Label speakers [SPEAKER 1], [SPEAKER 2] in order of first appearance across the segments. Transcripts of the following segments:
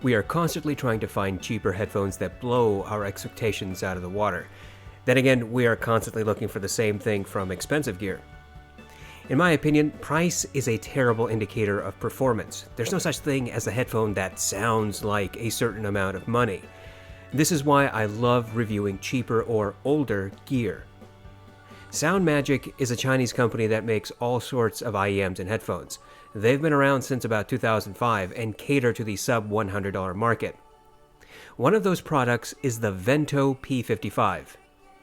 [SPEAKER 1] We are constantly trying to find cheaper headphones that blow our expectations out of the water. Then again, we are constantly looking for the same thing from expensive gear. In my opinion, price is a terrible indicator of performance. There's no such thing as a headphone that sounds like a certain amount of money. This is why I love reviewing cheaper or older gear. SoundMAGIC is a Chinese company that makes all sorts of IEMs and headphones. They've been around since about 2005 and cater to the sub-$100 market. One of those products is the Vento P55.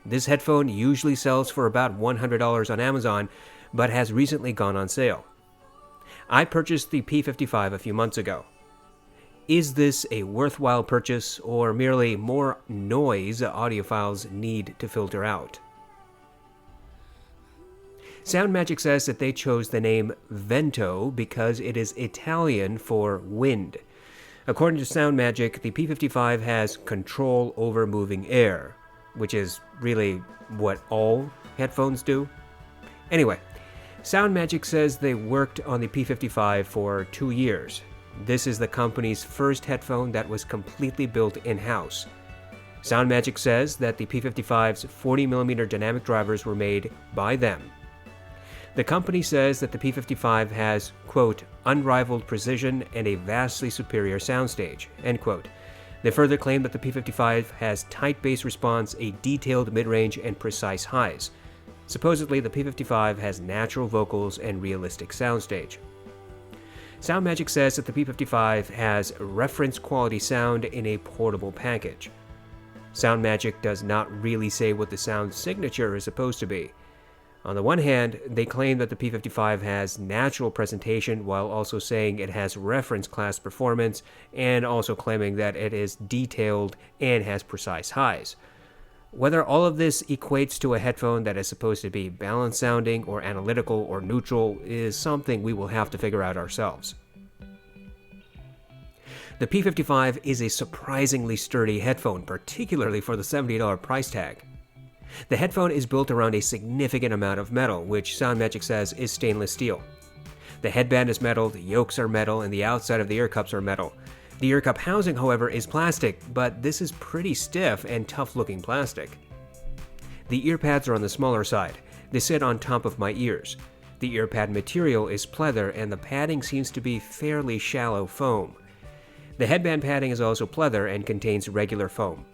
[SPEAKER 1] This headphone usually sells for about $100 on Amazon, but has recently gone on sale. I purchased the P55 a few months ago. Is this a worthwhile purchase or merely more noise audiophiles need to filter out? SoundMAGIC says that they chose the name Vento because it is Italian for wind. According to SoundMAGIC, the P55 has control over moving air, which is really what all headphones do. Anyway, SoundMAGIC says they worked on the P55 for 2 years. This is the company's first headphone that was completely built in-house. SoundMAGIC says that the P55's 40mm dynamic drivers were made by them. The company says that the P55 has, quote, unrivaled precision and a vastly superior soundstage, end quote. They further claim that the P55 has tight bass response, a detailed mid-range, and precise highs. Supposedly, the P55 has natural vocals and realistic soundstage. SoundMAGIC says that the P55 has reference quality sound in a portable package. SoundMAGIC does not really say what the sound signature is supposed to be. On the one hand, they claim that the P55 has natural presentation while also saying it has reference class performance and also claiming that it is detailed and has precise highs. Whether all of this equates to a headphone that is supposed to be balanced sounding or analytical or neutral is something we will have to figure out ourselves. The P55 is a surprisingly sturdy headphone, particularly for the $70 price tag. The headphone is built around a significant amount of metal, which SoundMAGIC says is stainless steel. The headband is metal, the yokes are metal, and the outside of the ear cups are metal. The ear cup housing, however, is plastic, but this is pretty stiff and tough-looking plastic. The ear pads are on the smaller side. They sit on top of my ears. The ear pad material is pleather, and the padding seems to be fairly shallow foam. The headband padding is also pleather and contains regular foam.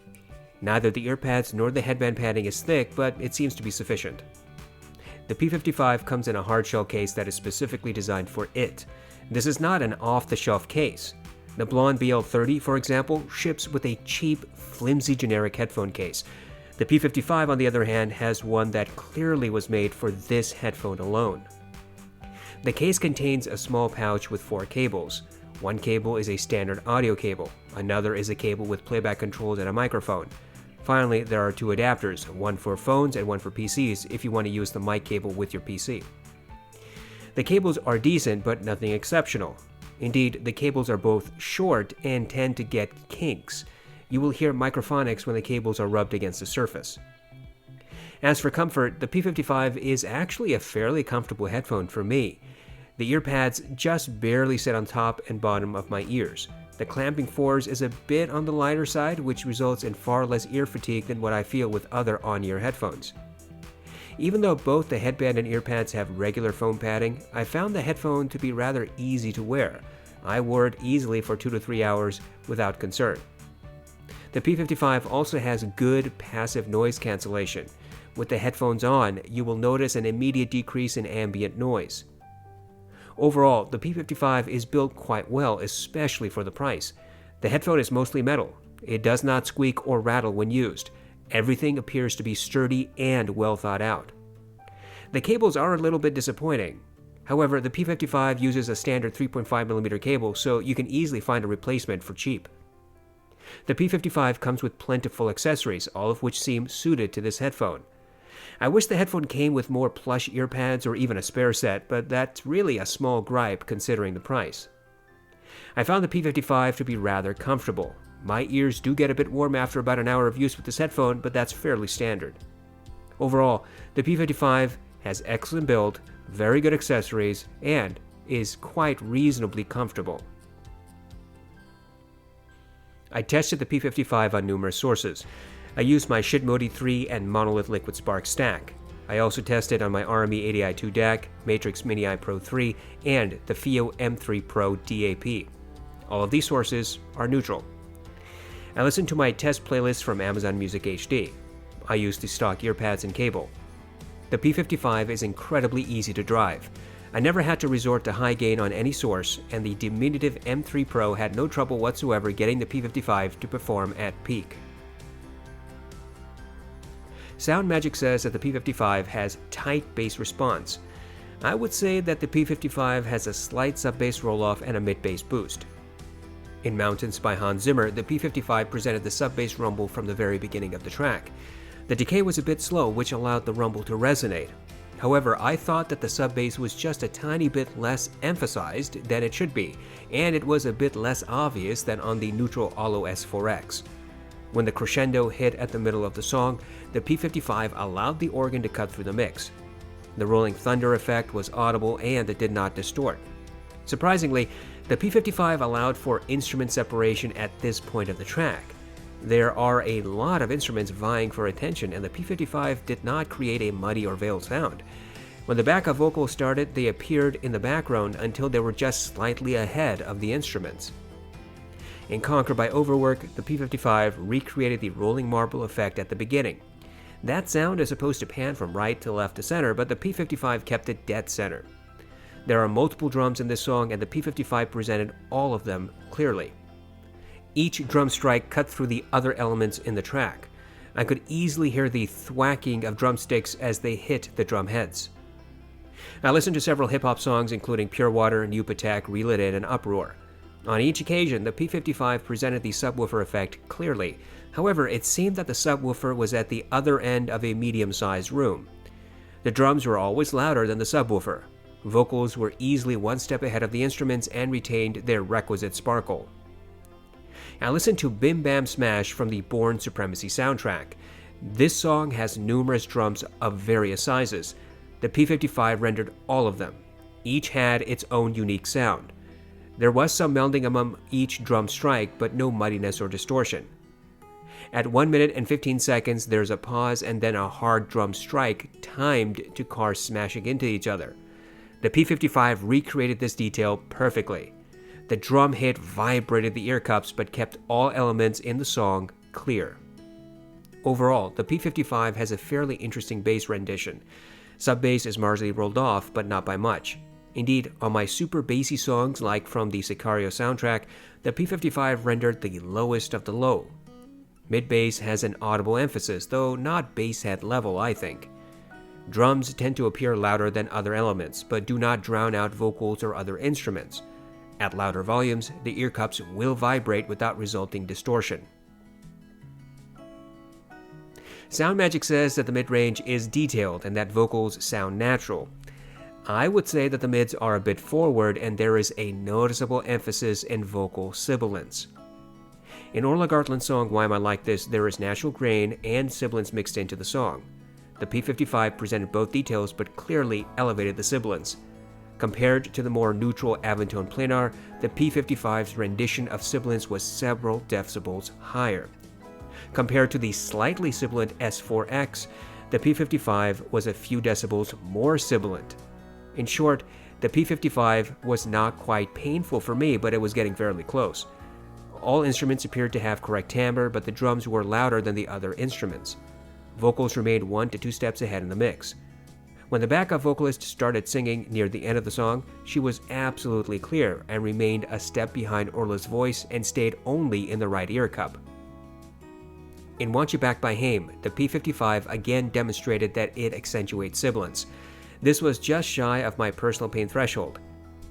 [SPEAKER 1] Neither the ear pads nor the headband padding is thick, but it seems to be sufficient. The P55 comes in a hardshell case that is specifically designed for it. This is not an off-the-shelf case. The Blonde BL30, for example, ships with a cheap, flimsy generic headphone case. The P55, on the other hand, has one that clearly was made for this headphone alone. The case contains a small pouch with 4 cables. One cable is a standard audio cable. Another is a cable with playback controls and a microphone. Finally, there are 2 adapters, one for phones and one for PCs if you want to use the mic cable with your PC. The cables are decent, but nothing exceptional. Indeed, the cables are both short and tend to get kinks. You will hear microphonics when the cables are rubbed against the surface. As for comfort, the P55 is actually a fairly comfortable headphone for me. The ear pads just barely sit on top and bottom of my ears. The clamping force is a bit on the lighter side, which results in far less ear fatigue than what I feel with other on-ear headphones. Even though both the headband and ear pads have regular foam padding, I found the headphone to be rather easy to wear. I wore it easily for 2 to 3 hours without concern. The P55 also has good passive noise cancellation. With the headphones on, you will notice an immediate decrease in ambient noise. Overall, the P55 is built quite well, especially for the price. The headphone is mostly metal. It does not squeak or rattle when used. Everything appears to be sturdy and well thought out. The cables are a little bit disappointing. However, the P55 uses a standard 3.5mm cable, so you can easily find a replacement for cheap. The P55 comes with plentiful accessories, all of which seem suited to this headphone. I wish the headphone came with more plush ear pads or even a spare set, but that's really a small gripe considering the price. I found the P55 to be rather comfortable. My ears do get a bit warm after about an hour of use with this headphone, but that's fairly standard. Overall, the P55 has excellent build, very good accessories, and is quite reasonably comfortable. I tested the P55 on numerous sources. I used my Shitmodi 3 and Monolith Liquid Spark stack. I also tested on my RME 80i2 DAC, Matrix Mini I Pro 3, and the FIO M3 Pro DAP. All of these sources are neutral. I listened to my test playlist from Amazon Music HD. I used the stock earpads and cable. The P55 is incredibly easy to drive. I never had to resort to high gain on any source, and the diminutive M3 Pro had no trouble whatsoever getting the P55 to perform at peak. SoundMAGIC says that the P55 has tight bass response. I would say that the P55 has a slight sub-bass roll-off and a mid-bass boost. In Mountains by Hans Zimmer, the P55 presented the sub-bass rumble from the very beginning of the track. The decay was a bit slow, which allowed the rumble to resonate. However, I thought that the sub-bass was just a tiny bit less emphasized than it should be, and it was a bit less obvious than on the neutral Olo S4X. When the crescendo hit at the middle of the song, the P55 allowed the organ to cut through the mix. The rolling thunder effect was audible and it did not distort. Surprisingly, the P55 allowed for instrument separation at this point of the track. There are a lot of instruments vying for attention, and the P55 did not create a muddy or veiled sound. When the backup vocals started, they appeared in the background until they were just slightly ahead of the instruments. In Conquer by Overwork, the P55 recreated the rolling marble effect at the beginning. That sound is supposed to pan from right to left to center, but the P55 kept it dead center. There are multiple drums in this song, and the P55 presented all of them clearly. Each drum strike cut through the other elements in the track. I could easily hear the thwacking of drumsticks as they hit the drum heads. I listened to several hip-hop songs including Pure Water, Nupe Attack, Reel It In, and Uproar. On each occasion, the P55 presented the subwoofer effect clearly. However, it seemed that the subwoofer was at the other end of a medium-sized room. The drums were always louder than the subwoofer. Vocals were easily one step ahead of the instruments and retained their requisite sparkle. I listened to Bim Bam Smash from the Bourne Supremacy soundtrack. This song has numerous drums of various sizes. The P55 rendered all of them. Each had its own unique sound. There was some melding among each drum strike, but no muddiness or distortion. At 1 minute and 15 seconds, there's a pause and then a hard drum strike timed to cars smashing into each other. The P55 recreated this detail perfectly. The drum hit vibrated the ear cups but kept all elements in the song clear. Overall, the P55 has a fairly interesting bass rendition. Sub-bass is marginally rolled off, but not by much. Indeed, on my super bassy songs like from the Sicario soundtrack, the P55 rendered the lowest of the low. Mid-bass has an audible emphasis, though not basshead level, I think. Drums tend to appear louder than other elements, but do not drown out vocals or other instruments. At louder volumes, the ear cups will vibrate without resulting distortion. SoundMAGIC says that the mid-range is detailed and that vocals sound natural. I would say that the mids are a bit forward and there is a noticeable emphasis in vocal sibilance. In Orla Gartland's song Why Am I Like This, there is natural grain and sibilance mixed into the song. The P55 presented both details but clearly elevated the sibilance. Compared to the more neutral Aventone Planar, the P55's rendition of sibilance was several decibels higher. Compared to the slightly sibilant S4X, the P55 was a few decibels more sibilant. In short, the P55 was not quite painful for me, but it was getting fairly close. All instruments appeared to have correct timbre, but the drums were louder than the other instruments. Vocals remained 1 to 2 steps ahead in the mix. When the backup vocalist started singing near the end of the song, she was absolutely clear and remained a step behind Orla's voice and stayed only in the right ear cup. In Want You Back by Haim, the P55 again demonstrated that it accentuates sibilance. This was just shy of my personal pain threshold.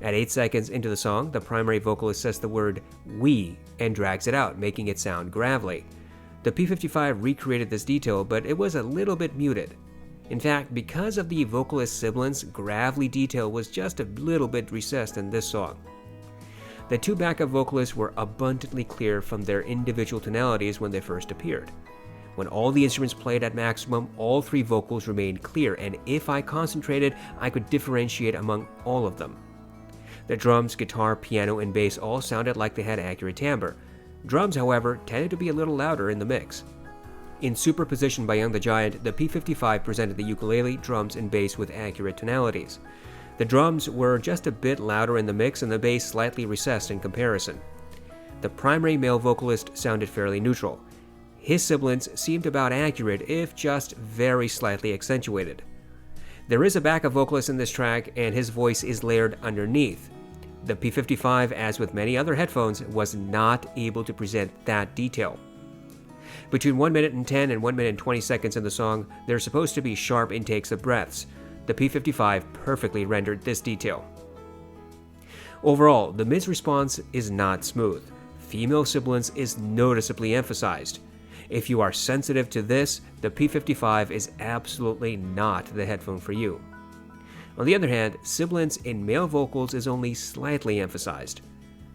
[SPEAKER 1] At 8 seconds into the song, the primary vocalist says the word "we" and drags it out, making it sound gravelly. The P55 recreated this detail, but it was a little bit muted. In fact, because of the vocalist sibilance, gravelly detail was just a little bit recessed in this song. The two backup vocalists were abundantly clear from their individual tonalities when they first appeared. When all the instruments played at maximum, all three vocals remained clear, and if I concentrated, I could differentiate among all of them. The drums, guitar, piano, and bass all sounded like they had accurate timbre. Drums, however, tended to be a little louder in the mix. In superposition by Young the Giant, the P55 presented the ukulele, drums, and bass with accurate tonalities. The drums were just a bit louder in the mix and the bass slightly recessed in comparison. The primary male vocalist sounded fairly neutral. His sibilance seemed about accurate, if just very slightly accentuated. There is a backup vocalist in this track, and his voice is layered underneath. The P55, as with many other headphones, was not able to present that detail. Between 1 minute and 10 and 1 minute and 20 seconds in the song, there are supposed to be sharp intakes of breaths. The P55 perfectly rendered this detail. Overall, the meze response is not smooth. Female sibilance is noticeably emphasized. If you are sensitive to this, the P55 is absolutely not the headphone for you. On the other hand, sibilance in male vocals is only slightly emphasized.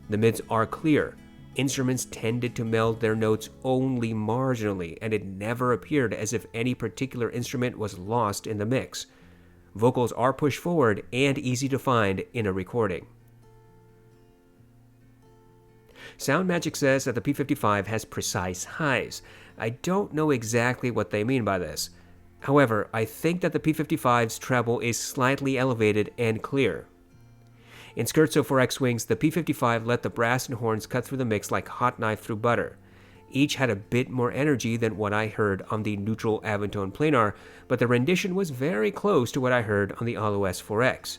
[SPEAKER 1] The mids are clear. Instruments tended to meld their notes only marginally, and it never appeared as if any particular instrument was lost in the mix. Vocals are pushed forward and easy to find in a recording. SoundMAGIC says that the P55 has precise highs. I don't know exactly what they mean by this. However, I think that the P55's treble is slightly elevated and clear. In Scherzo for X-Wings, the P55 let the brass and horns cut through the mix like hot knife through butter. Each had a bit more energy than what I heard on the neutral Aventone planar, but the rendition was very close to what I heard on the audeze 4X.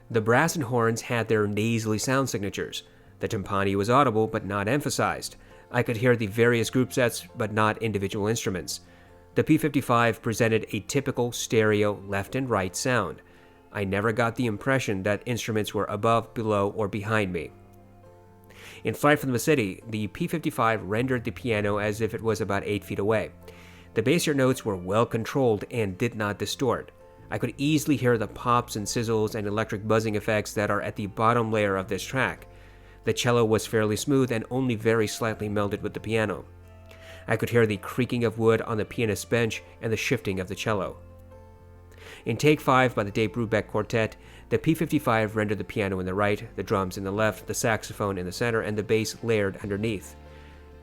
[SPEAKER 1] The brass and horns had their nasally sound signatures. The timpani was audible but not emphasized. I could hear the various group sets but not individual instruments. The P55 presented a typical stereo left and right sound. I never got the impression that instruments were above, below, or behind me. In Flight from the City, the P55 rendered the piano as if it was about 8 feet away. The bassier notes were well controlled and did not distort. I could easily hear the pops and sizzles and electric buzzing effects that are at the bottom layer of this track. The cello was fairly smooth and only very slightly melded with the piano. I could hear the creaking of wood on the pianist's bench and the shifting of the cello. In Take 5 by the Dave Brubeck Quartet, the P55 rendered the piano in the right, the drums in the left, the saxophone in the center, and the bass layered underneath.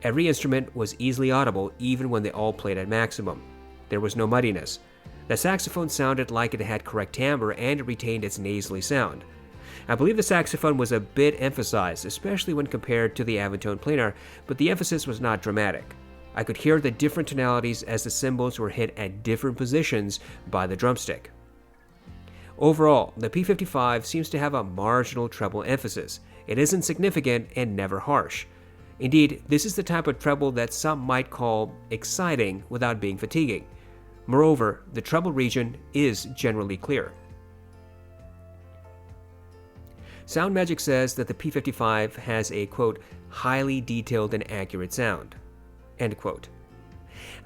[SPEAKER 1] Every instrument was easily audible even when they all played at maximum. There was no muddiness. The saxophone sounded like it had correct timbre and it retained its nasally sound. I believe the saxophone was a bit emphasized, especially when compared to the Aventone planar, but the emphasis was not dramatic. I could hear the different tonalities as the cymbals were hit at different positions by the drumstick. Overall, the P55 seems to have a marginal treble emphasis. It isn't significant and never harsh. Indeed, this is the type of treble that some might call exciting without being fatiguing. Moreover, the treble region is generally clear. SoundMAGIC says that the P55 has a, quote, highly detailed and accurate sound, end quote.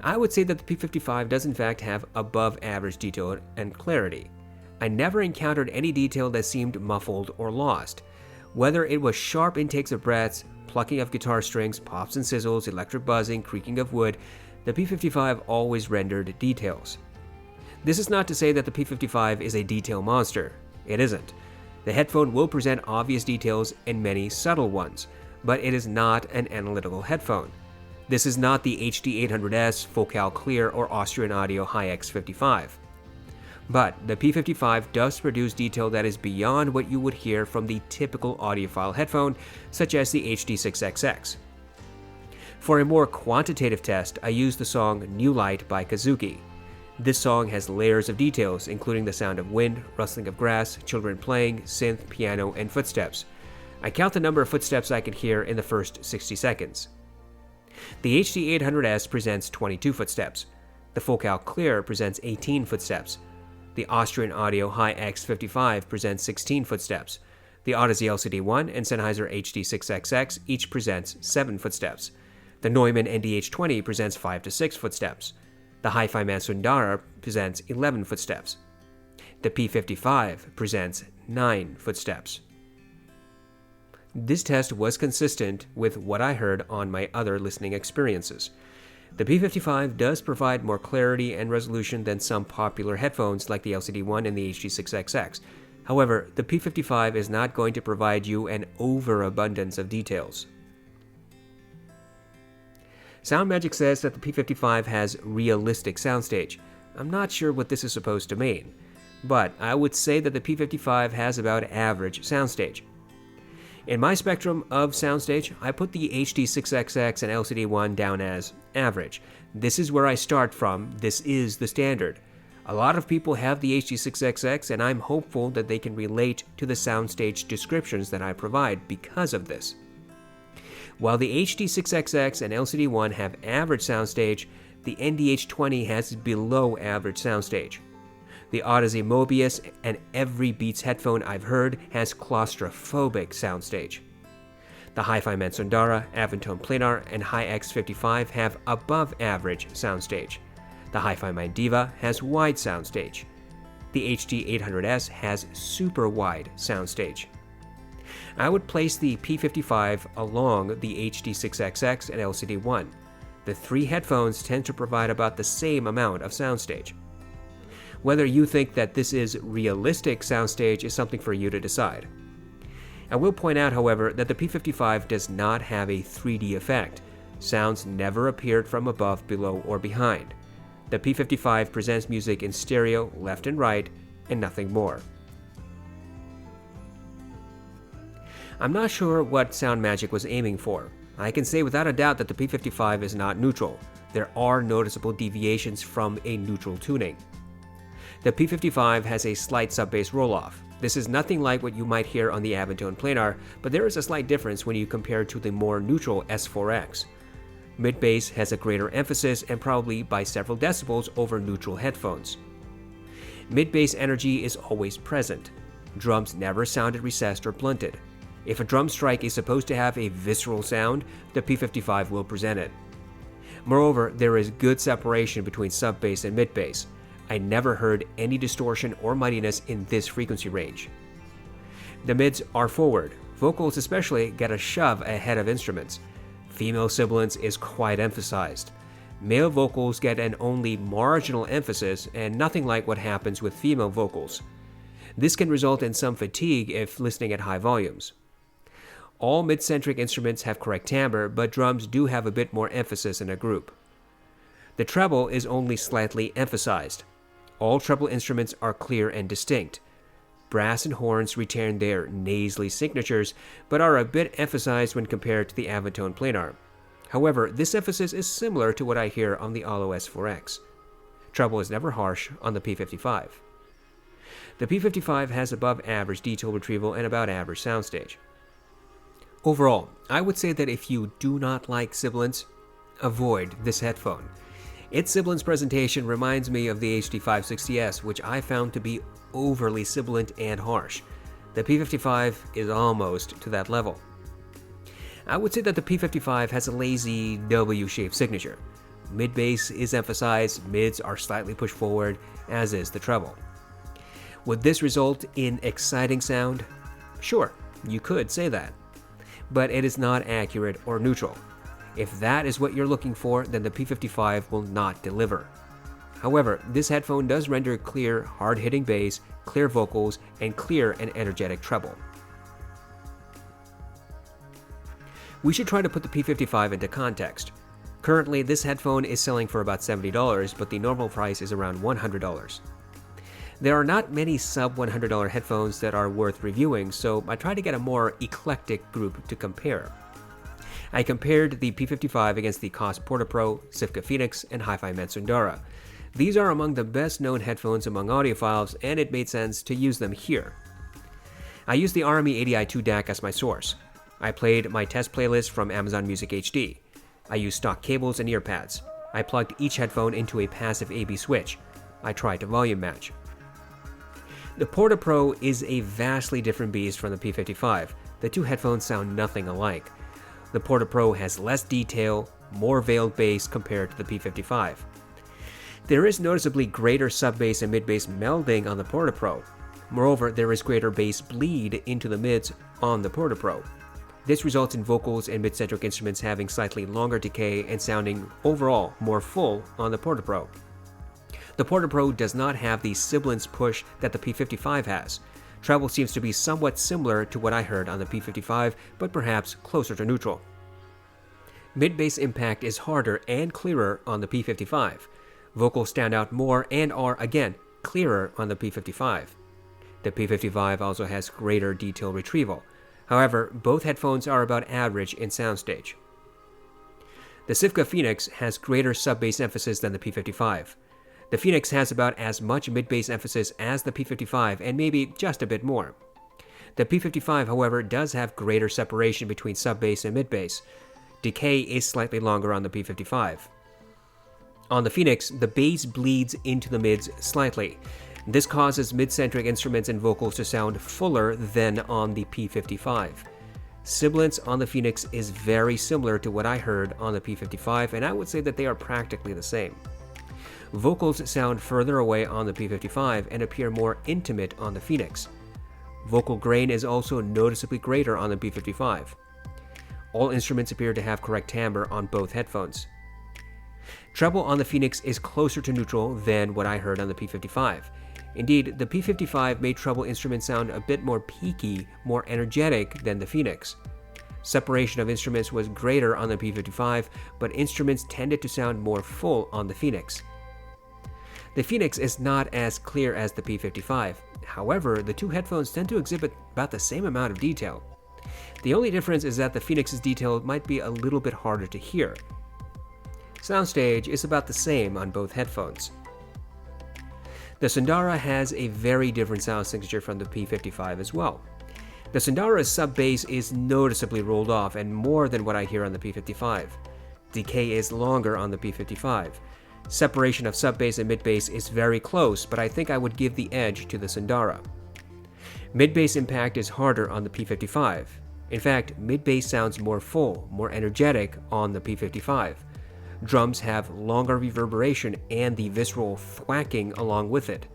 [SPEAKER 1] I would say that the P55 does in fact have above average detail and clarity. I never encountered any detail that seemed muffled or lost. Whether it was sharp intakes of breaths, plucking of guitar strings, pops and sizzles, electric buzzing, creaking of wood, the P55 always rendered details. This is not to say that the P55 is a detail monster. It isn't. The headphone will present obvious details and many subtle ones, but it is not an analytical headphone. This is not the HD800S, Focal Clear, or Austrian Audio HiX55. But the P55 does produce detail that is beyond what you would hear from the typical audiophile headphone, such as the HD6XX. For a more quantitative test, I used the song New Light by Kazuki. This song has layers of details, including the sound of wind, rustling of grass, children playing, synth, piano, and footsteps. I count the number of footsteps I could hear in the first 60 seconds. The HD800S presents 22 footsteps. The Focal Clear presents 18 footsteps. The Austrian Audio HiX55 presents 16 footsteps. The audeze LCD1 and Sennheiser HD6XX each presents 7 footsteps. The Neumann NDH20 presents 5 to 6 footsteps. The hifi Sundara presents 11 footsteps. The P55 presents 9 footsteps. This test was consistent with what I heard on my other listening experiences. The P55 does provide more clarity and resolution than some popular headphones like the LCD1 and the HD6XX. However, the P55 is not going to provide you an overabundance of details. SoundMAGIC says that the P55 has realistic soundstage. I'm not sure what this is supposed to mean, but I would say that the P55 has about average soundstage. In my spectrum of soundstage, I put the HD6XX and LCD1 down as average. This is where I start from. This is the standard. A lot of people have the HD6XX, and I'm hopeful that they can relate to the soundstage descriptions that I provide because of this. While the HD6XX and LCD1 have average soundstage, the NDH20 has below average soundstage. The audeze Mobius and every Beats headphone I've heard has claustrophobic soundstage. The hifi Mansundara, Aventone Planar, and Hi-X55 have above average soundstage. The hifi Mindiva has wide soundstage. The HD800S has super wide soundstage. I would place the P55 along the HD6XX and LCD1. The three headphones tend to provide about the same amount of soundstage. Whether you think that this is realistic soundstage is something for you to decide. I will point out, however, that the P55 does not have a 3D effect. Sounds never appeared from above, below, or behind. The P55 presents music in stereo, left and right, and nothing more. I'm not sure what SoundMAGIC was aiming for. I can say without a doubt that the P55 is not neutral. There are noticeable deviations from a neutral tuning. The P55 has a slight sub-bass roll-off. This is nothing like what you might hear on the Aventone Planar, but there is a slight difference when you compare to the more neutral S4X. Mid-bass has a greater emphasis and probably by several decibels over neutral headphones. Mid-bass energy is always present. Drums never sounded recessed or blunted. If a drum strike is supposed to have a visceral sound, the P55 will present it. Moreover, there is good separation between sub-bass and mid-bass. I never heard any distortion or muddiness in this frequency range. The mids are forward. Vocals especially get a shove ahead of instruments. Female sibilance is quite emphasized. Male vocals get an only marginal emphasis and nothing like what happens with female vocals. This can result in some fatigue if listening at high volumes. All mid-centric instruments have correct timbre, but drums do have a bit more emphasis in a group. The treble is only slightly emphasized. All treble instruments are clear and distinct. Brass and horns retain their nasally signatures, but are a bit emphasized when compared to the Aventone Planar. However, this emphasis is similar to what I hear on the Alo S4X. Treble is never harsh on the P55. The P55 has above average detail retrieval and about average soundstage. Overall, I would say that if you do not like sibilance, avoid this headphone. Its sibilance presentation reminds me of the HD560S, which I found to be overly sibilant and harsh. The P55 is almost to that level. I would say that the P55 has a lazy W-shaped signature. Mid-bass is emphasized, mids are slightly pushed forward, as is the treble. Would this result in exciting sound? Sure, you could say that. But it is not accurate or neutral. If that is what you're looking for, then the P55 will not deliver. However, this headphone does render clear, hard-hitting bass, clear vocals, and clear and energetic treble. We should try to put the P55 into context. Currently, this headphone is selling for about $70, but the normal price is around $100. There are not many sub-$100 headphones that are worth reviewing, so I tried to get a more eclectic group to compare. I compared the P55 against the Koss Porta-Pro, Sifka Phoenix, and hifi Mansundara. These are among the best-known headphones among audiophiles, and it made sense to use them here. I used the RME ADI2 DAC as my source. I played my test playlist from Amazon Music HD. I used stock cables and earpads. I plugged each headphone into a passive AB switch. I tried to volume match. The Porta-Pro is a vastly different beast from the P55. The two headphones sound nothing alike. The Porta-Pro has less detail, more veiled bass compared to the P55. There is noticeably greater sub-bass and mid-bass melding on the Porta-Pro. Moreover, there is greater bass bleed into the mids on the Porta-Pro. This results in vocals and mid-centric instruments having slightly longer decay and sounding overall more full on the Porta-Pro. The Porta-Pro does not have the sibilance push that the P55 has. Treble seems to be somewhat similar to what I heard on the P55, but perhaps closer to neutral. Mid-bass impact is harder and clearer on the P55. Vocals stand out more and are, again, clearer on the P55. The P55 also has greater detail retrieval. However, both headphones are about average in Soundstage. The Sitka Phoenix has greater sub-bass emphasis than the P55. The Phoenix has about as much mid-bass emphasis as the P55 and maybe just a bit more. The P55, however, does have greater separation between sub-bass and mid-bass. Decay is slightly longer on the P55. On the Phoenix, the bass bleeds into the mids slightly. This causes mid-centric instruments and vocals to sound fuller than on the P55. Sibilance on the Phoenix is very similar to what I heard on the P55, and I would say that they are practically the same. Vocals sound further away on the P55 and appear more intimate on the Phoenix. Vocal grain is also noticeably greater on the P55. All instruments appear to have correct timbre on both headphones. Treble on the Phoenix is closer to neutral than what I heard on the P55. Indeed, the P55 made treble instruments sound a bit more peaky, more energetic than the Phoenix. Separation of instruments was greater on the P55, but instruments tended to sound more full on the Phoenix. The Phoenix is not as clear as the P55. However, the two headphones tend to exhibit about the same amount of detail. The only difference is that the Phoenix's detail might be a little bit harder to hear. Soundstage is about the same on both headphones. The Sundara has a very different sound signature from the P55 as well. The Sundara's sub-bass is noticeably rolled off and more than what I hear on the P55. Decay is longer on the P55. Separation of sub-bass and mid-bass is very close, but I think I would give the edge to the Sundara. Mid-bass impact is harder on the P55. In fact, mid-bass sounds more full, more energetic on the P55. Drums have longer reverberation and the visceral thwacking along with it.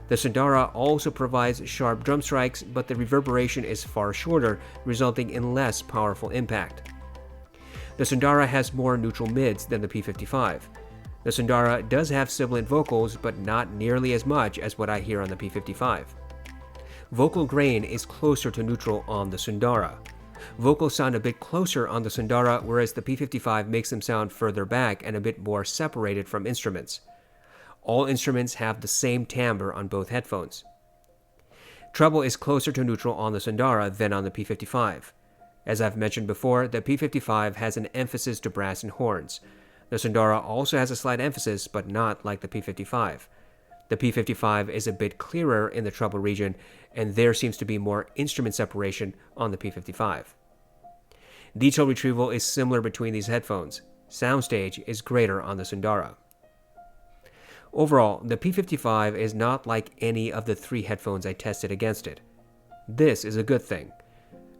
[SPEAKER 1] The Sundara also provides sharp drum strikes, but the reverberation is far shorter, resulting in less powerful impact. The Sundara has more neutral mids than the P55. The Sundara does have sibilant vocals, but not nearly as much as what I hear on the P55. Vocal grain is closer to neutral on the Sundara. Vocals sound a bit closer on the Sundara, whereas the P55 makes them sound further back and a bit more separated from instruments. All instruments have the same timbre on both headphones. Treble is closer to neutral on the Sundara than on the P55. As I've mentioned before, the P55 has an emphasis to brass and horns. The Sundara also has a slight emphasis, but not like the P55. The P55 is a bit clearer in the treble region, and there seems to be more instrument separation on the P55. Detail retrieval is similar between these headphones. Soundstage is greater on the Sundara. Overall, the P55 is not like any of the three headphones I tested against it. This is a good thing.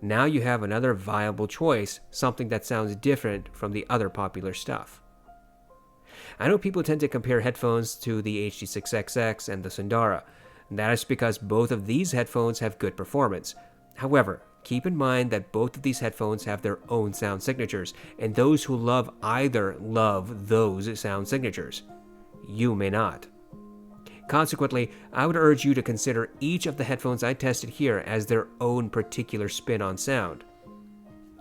[SPEAKER 1] Now you have another viable choice, something that sounds different from the other popular stuff. I know people tend to compare headphones to the HD6XX and the Sundara. That is because both of these headphones have good performance. However, keep in mind that both of these headphones have their own sound signatures, and those who love either love those sound signatures. You may not. Consequently, I would urge you to consider each of the headphones I tested here as their own particular spin on sound.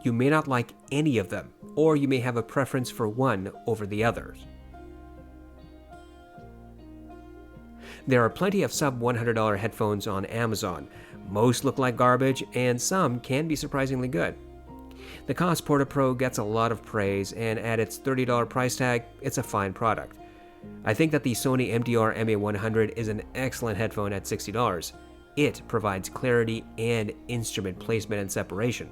[SPEAKER 1] You may not like any of them, or you may have a preference for one over the others. There are plenty of sub-$100 headphones on Amazon. Most look like garbage, and some can be surprisingly good. The Koss Porta Pro gets a lot of praise, and at its $30 price tag, it's a fine product. I think that the Sony MDR MA100 is an excellent headphone at $60. It provides clarity and instrument placement and separation.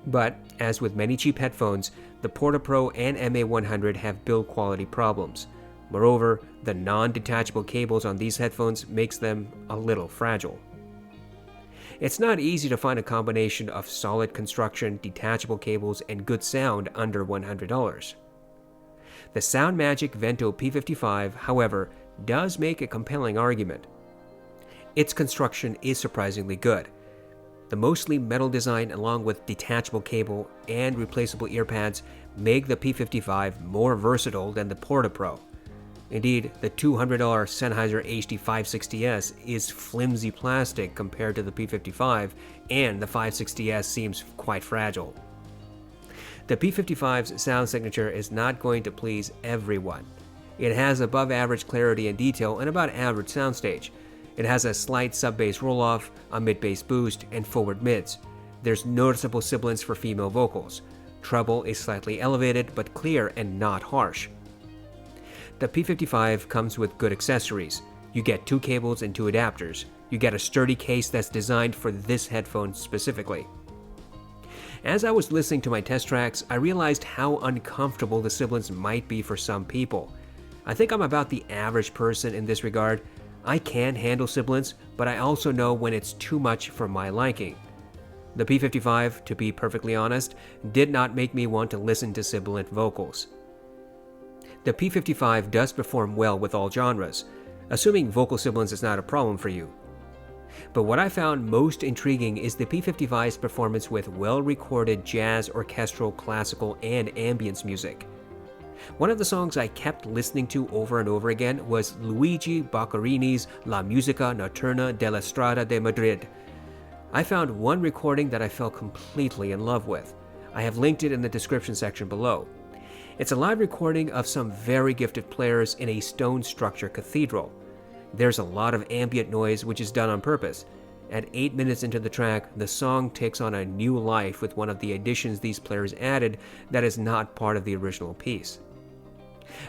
[SPEAKER 1] But, as with many cheap headphones, the Porta Pro and MA100 have build quality problems. Moreover, the non-detachable cables on these headphones makes them a little fragile. It's not easy to find a combination of solid construction, detachable cables, and good sound under $100. The SoundMAGIC Vento P55, however, does make a compelling argument. Its construction is surprisingly good. The mostly metal design along with detachable cable and replaceable ear pads make the P55 more versatile than the Porta Pro. Indeed, the $200 Sennheiser HD560S is flimsy plastic compared to the P55, and the 560S seems quite fragile. The P55's sound signature is not going to please everyone. It has above average clarity and detail and about average soundstage. It has a slight sub-bass roll-off, a mid-bass boost, and forward mids. There's noticeable sibilance for female vocals. Treble is slightly elevated but clear and not harsh. The P55 comes with good accessories. You get 2 cables and 2 adapters. You get a sturdy case that's designed for this headphone specifically. As I was listening to my test tracks, I realized how uncomfortable the sibilance might be for some people. I think I'm about the average person in this regard. I can handle sibilance, but I also know when it's too much for my liking. The P55, to be perfectly honest, did not make me want to listen to sibilant vocals. The P55 does perform well with all genres, assuming vocal sibilance is not a problem for you. But what I found most intriguing is the P55's performance with well-recorded jazz, orchestral, classical, and ambience music. One of the songs I kept listening to over and over again was Luigi Boccarini's La Musica Notturna della Strada de Madrid. I found one recording that I fell completely in love with. I have linked it in the description section below. It's a live recording of some very gifted players in a stone structure cathedral. There's a lot of ambient noise, which is done on purpose. At 8 minutes into the track, the song takes on a new life with one of the additions these players added that is not part of the original piece.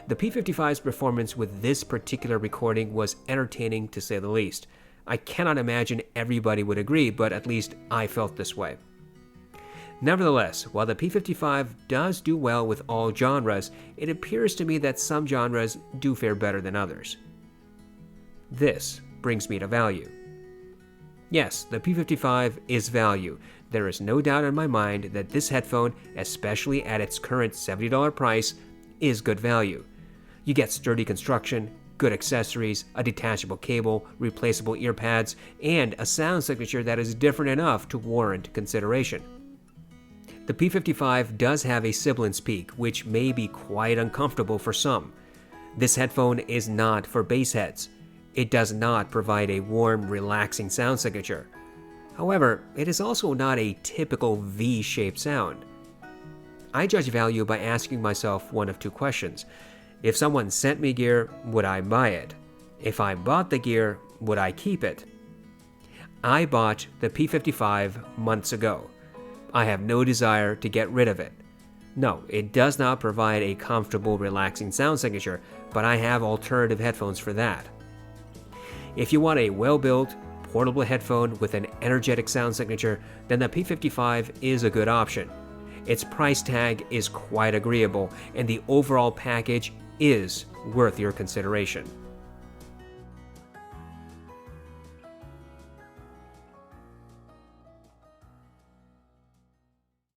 [SPEAKER 1] The P55's performance with this particular recording was entertaining to say the least. I cannot imagine everybody would agree, but at least I felt this way. Nevertheless, while the P55 does do well with all genres, it appears to me that some genres do fare better than others. This brings me to value. Yes, the P55 is value. There is no doubt in my mind that this headphone, especially at its current $70 price, is good value. You get sturdy construction, good accessories, a detachable cable, replaceable ear pads, and a sound signature that is different enough to warrant consideration. The P55 does have a sibilance peak, which may be quite uncomfortable for some. This headphone is not for bass heads. It does not provide a warm, relaxing sound signature. However, it is also not a typical V-shaped sound. I judge value by asking myself one of 2 questions. If someone sent me gear, would I buy it? If I bought the gear, would I keep it? I bought the P55 months ago. I have no desire to get rid of it. No, it does not provide a comfortable, relaxing sound signature, but I have alternative headphones for that. If you want a well-built, portable headphone with an energetic sound signature, then the P55 is a good option. Its price tag is quite agreeable, and the overall package is worth your consideration.